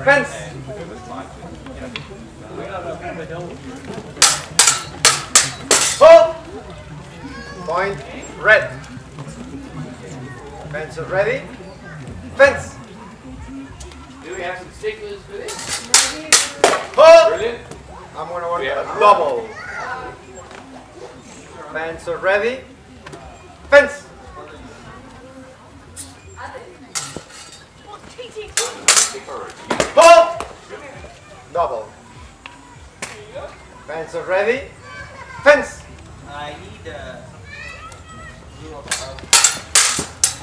Fence. Hold. Point. Red. Fence ready. Fence. Do we have some sticklers for this? Hold. Brilliant. I'm gonna work a double. Fence ready. Fence. Hold. Double. Fence ready. Fence. I need blue of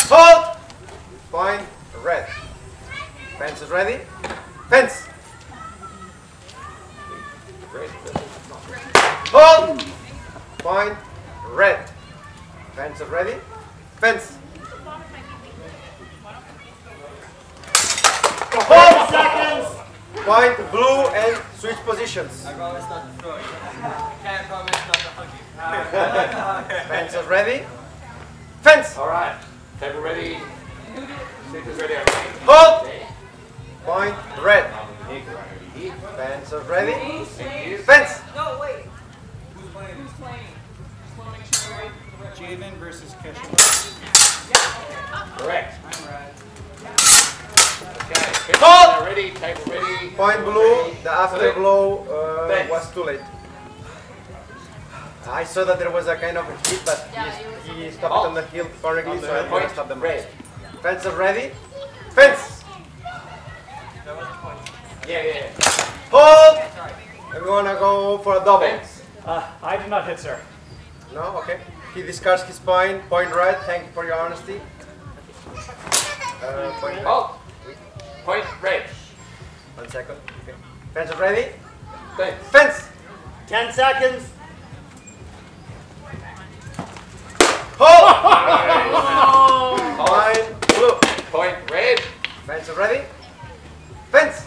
Hold. Point red. Fence ready. Fence. Hold. Point red. Fence ready. Fence. Hold. Seconds. Point blue and switch positions. I promise not to throw it. Can't promise not to hug you. Fence ready. Fence. Alright. Table ready. Stickers ready. Hold. Point red. Fence ready. Fence. No, wait. Who's playing? Just want to make sure we're ready for the rest. Javen versus Kesha. Correct. I'm right. Okay. Hold. Ready. Table ready. Point blue. The afterglow was too late. I saw that there was a kind of a hit, but he stopped it on the hill correctly, so I'm going to stop them. Red. Fence ready. Fence. Yeah. Hold. I'm gonna go for a double. Fence. I did not hit, sir. No, okay. He discards his point. Point red. Thank you for your honesty. Point red. Hold. Point red. 1 second. Okay. Fence ready. Fence. Fence. 10 seconds. Hold. Hold. Point blue. Point red. Fence ready. Fence.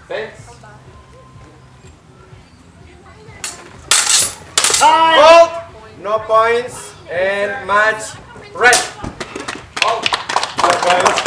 Fence. Time. Hold. No points and match red. Hold. No points.